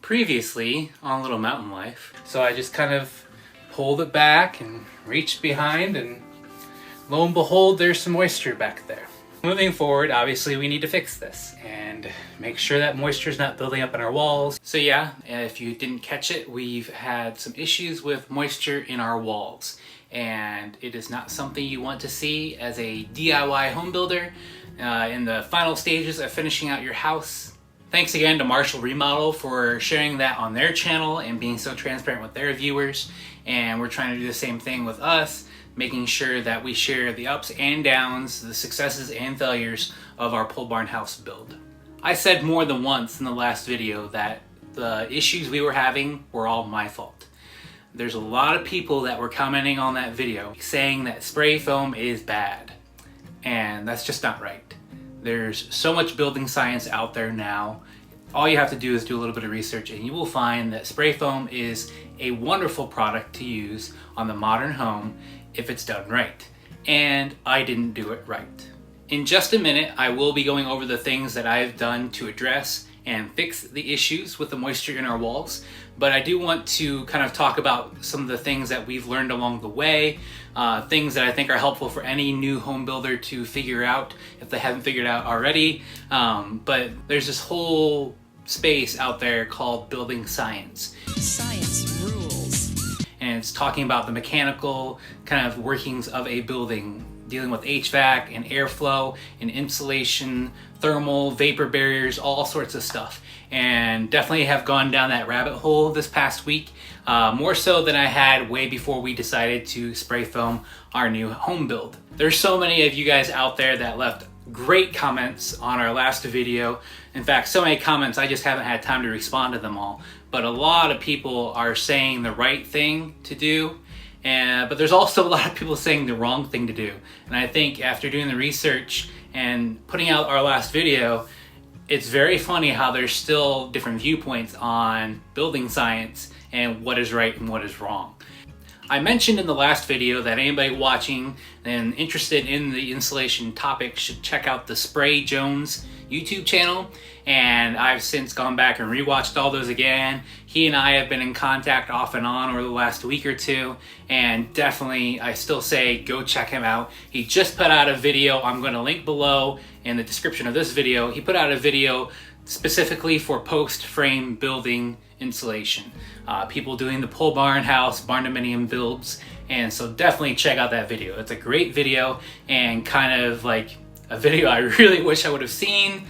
previously on Little Mountain Life. So I just kind of pulled it back and reached behind, and lo and behold, there's some moisture back there. Moving forward, obviously we need to fix this and make sure that moisture is not building up in our walls. So yeah, if you didn't catch it, we've had some issues with moisture in our walls, and it is not something you want to see as a DIY home builder in the final stages of finishing out your house. Thanks again to Marshall Remodel for sharing that on their channel and being so transparent with their viewers. And we're trying to do the same thing with us, making sure that we share the ups and downs, the successes and failures of our pole barn house build. I said more than once in the last video that the issues we were having were all my fault. There's a lot of people that were commenting on that video saying that spray foam is bad, and that's just not right. There's so much building science out there now. All you have to do is do a little bit of research and you will find that spray foam is a wonderful product to use on the modern home if it's done right. And I didn't do it right. In just a minute, I will be going over the things that I've done to address and fix the issues with the moisture in our walls. But I do want to kind of talk about some of the things that we've learned along the way, things that I think are helpful for any new home builder to figure out if they haven't figured out already. But there's this whole space out there called building science. Science rules. And it's talking about the mechanical kind of workings of a building, dealing with HVAC and airflow and insulation, thermal, vapor barriers, all sorts of stuff. And definitely have gone down that rabbit hole this past week, more so than I had way before we decided to spray foam our new home build. There's so many of you guys out there that left great comments on our last video. In fact, so many comments I just haven't had time to respond to them all. But a lot of people are saying the right thing to do, but there's also a lot of people saying the wrong thing to do. And I think after doing the research and putting out our last video, it's very funny how there's still different viewpoints on building science and what is right and what is wrong. I mentioned in the last video that anybody watching and interested in the insulation topic should check out the Spray Jones YouTube channel, and I've since gone back and rewatched all those again. He and I have been in contact off and on over the last week or two, and definitely I still say go check him out. He just put out a video, I'm going to link below in the description of this video. He put out a video specifically for post frame building insulation, people doing the pole barn house, barn dominium builds, and so definitely check out that video. It's a great video and kind of like a video I really wish I would have seen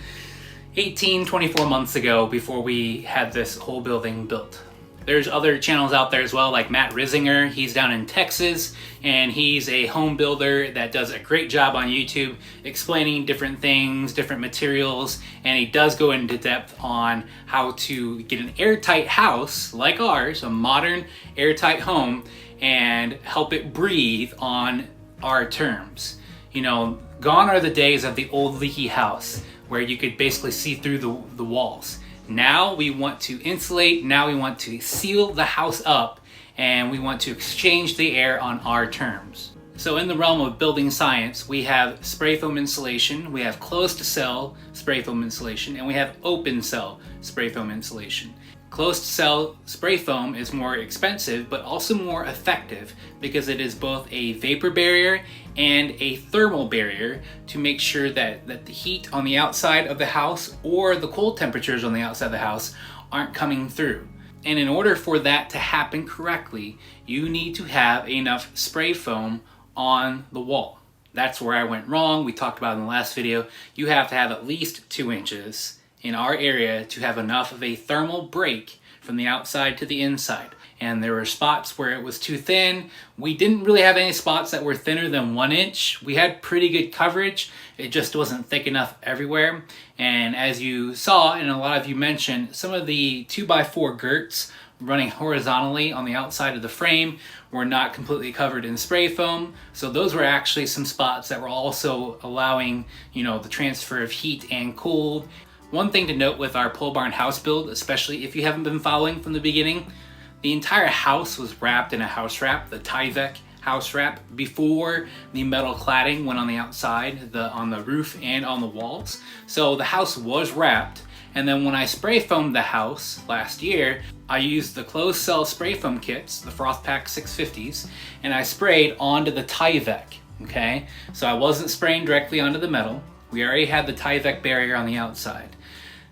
24 months ago before we had this whole building built. There's other channels out there as well, like Matt Risinger. He's down in Texas, and he's a home builder that does a great job on YouTube explaining different things, different materials, and he does go into depth on how to get an airtight house like ours, a modern airtight home, and help it breathe on our terms. You know, gone are the days of the old leaky house where you could basically see through the walls. Now we want to insulate, now we want to seal the house up, and we want to exchange the air on our terms. So in the realm of building science, we have spray foam insulation, we have closed cell spray foam insulation, and we have open cell spray foam insulation. Closed cell spray foam is more expensive, but also more effective because it is both a vapor barrier and a thermal barrier to make sure that the heat on the outside of the house or the cold temperatures on the outside of the house aren't coming through. And in order for that to happen correctly, you need to have enough spray foam on the wall. That's where I went wrong. We talked about in the last video, you have to have at least 2 inches in our area to have enough of a thermal break from the outside to the inside. And there were spots where it was too thin. We didn't really have any spots that were thinner than 1 inch. We had pretty good coverage. It just wasn't thick enough everywhere. And as you saw, and a lot of you mentioned, some of the 2x4 girts running horizontally on the outside of the frame were not completely covered in spray foam. So those were actually some spots that were also allowing, you know, the transfer of heat and cold. One thing to note with our pole barn house build, especially if you haven't been following from the beginning, the entire house was wrapped in a house wrap, the Tyvek house wrap, before the metal cladding went on the outside, on the roof and on the walls. So the house was wrapped, And then when I spray foamed the house last year, I used the closed cell spray foam kits, the Froth Pak 650s, and I sprayed onto the Tyvek, okay? So I wasn't spraying directly onto the metal. We already had the Tyvek barrier on the outside.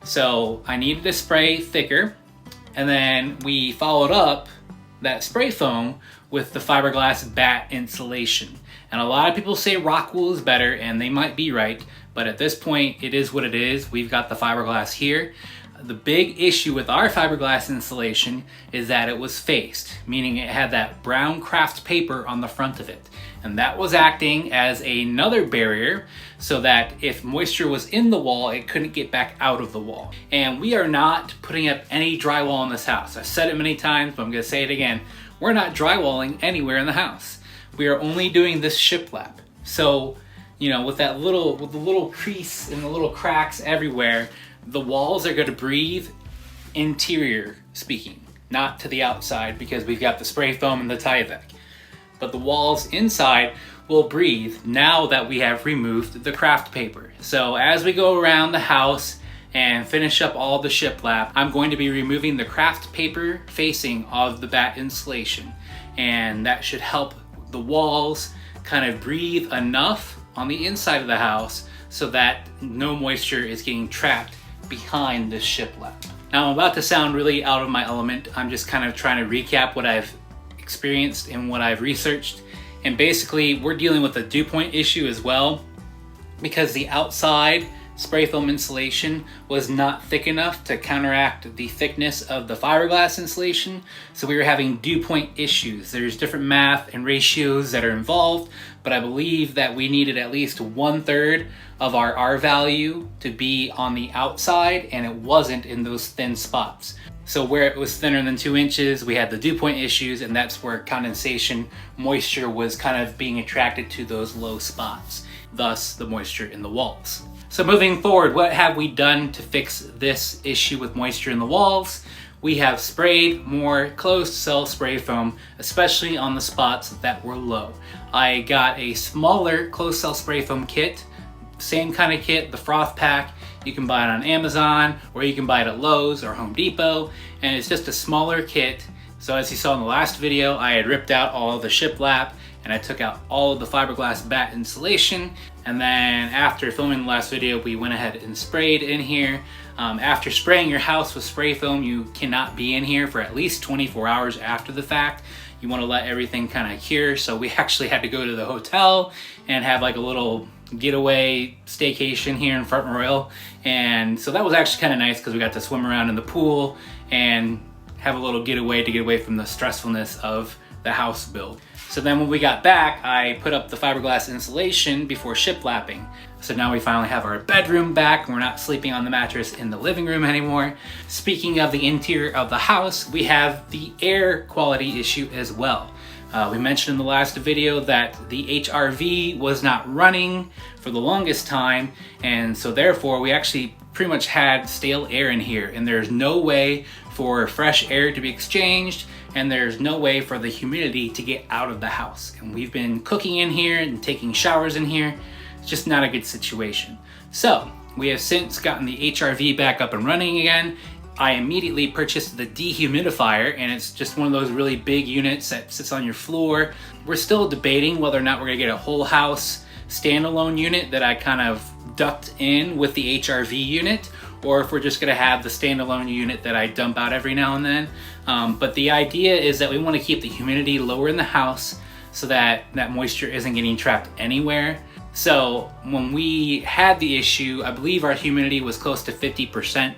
So I needed to spray thicker, and then we followed up that spray foam with the fiberglass batt insulation. And a lot of people say rock wool is better, and they might be right, but at this point it is what it is. We've got the fiberglass here. The big issue with our fiberglass insulation is that it was faced, meaning it had that brown craft paper on the front of it. And that was acting as another barrier so that if moisture was in the wall, it couldn't get back out of the wall. And we are not putting up any drywall in this house. I've said it many times, but I'm gonna say it again. We're not drywalling anywhere in the house. We are only doing this shiplap. So, you know, with the little crease and the little cracks everywhere, the walls are going to breathe, interior speaking, not to the outside, because we've got the spray foam and the Tyvek. But the walls inside will breathe now that we have removed the craft paper. So as we go around the house and finish up all the shiplap, I'm going to be removing the craft paper facing of the batt insulation, and that should help the walls kind of breathe enough on the inside of the house so that no moisture is getting trapped behind this shiplap. Now I'm about to sound really out of my element. I'm just kind of trying to recap what I've experienced and what I've researched. And basically we're dealing with a dew point issue as well, because the outside spray foam insulation was not thick enough to counteract the thickness of the fiberglass insulation. So we were having dew point issues. There's different math and ratios that are involved, but I believe that we needed at least 1/3 of our R value to be on the outside, and it wasn't in those thin spots. So where it was thinner than 2 inches, we had the dew point issues, and that's where condensation moisture was kind of being attracted to those low spots, thus the moisture in the walls. So moving forward, what have we done to fix this issue with moisture in the walls? We have sprayed more closed cell spray foam, especially on the spots that were low. I got a smaller closed cell spray foam kit, same kind of kit, the Froth Pak. You can buy it on Amazon, or you can buy it at Lowe's or Home Depot, and it's just a smaller kit. So as you saw in the last video, I had ripped out all of the shiplap, and I took out all of the fiberglass batt insulation. And then after filming the last video, we went ahead and sprayed in here. After spraying your house with spray foam, you cannot be in here for at least 24 hours after the fact. You want to let everything kind of cure. So we actually had to go to the hotel and have like a little getaway staycation here in Front Royal. And so that was actually kind of nice because we got to swim around in the pool and have a little getaway to get away from the stressfulness of the house build. So then when we got back, I put up the fiberglass insulation before shiplapping. So now we finally have our bedroom back, and we're not sleeping on the mattress in the living room anymore. Speaking of the interior of the house, we have the air quality issue as well. We mentioned in the last video that the HRV was not running for the longest time, and so therefore we actually pretty much had stale air in here, and there's no way for fresh air to be exchanged, and there's no way for the humidity to get out of the house. And we've been cooking in here and taking showers in here. It's just not a good situation. So we have since gotten the HRV back up and running again. I immediately purchased the dehumidifier, and it's just one of those really big units that sits on your floor. We're still debating whether or not we're gonna get a whole house standalone unit that I kind of duct in with the HRV unit, or if we're just gonna have the standalone unit that I dump out every now and then. But the idea is that we wanna keep the humidity lower in the house so that that moisture isn't getting trapped anywhere. So when we had the issue, I believe our humidity was close to 50%,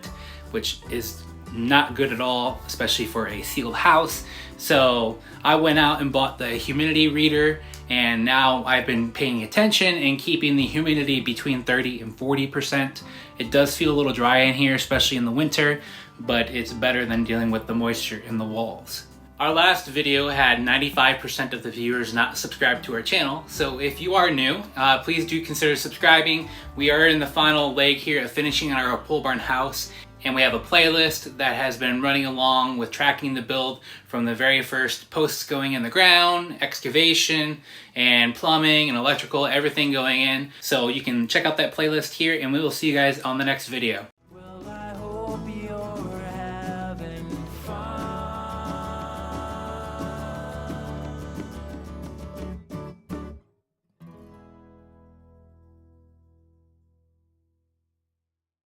which is not good at all, especially for a sealed house. So I went out and bought the humidity reader, and now I've been paying attention and keeping the humidity between 30 and 40%. It does feel a little dry in here, especially in the winter, but it's better than dealing with the moisture in the walls. Our last video had 95% of the viewers not subscribed to our channel, so if you are new, please do consider subscribing. We are in the final leg here of finishing our pole barn house, and we have a playlist that has been running along with tracking the build from the very first posts going in the ground, excavation, and plumbing and electrical, everything going in. So you can check out that playlist here, and we will see you guys on the next video.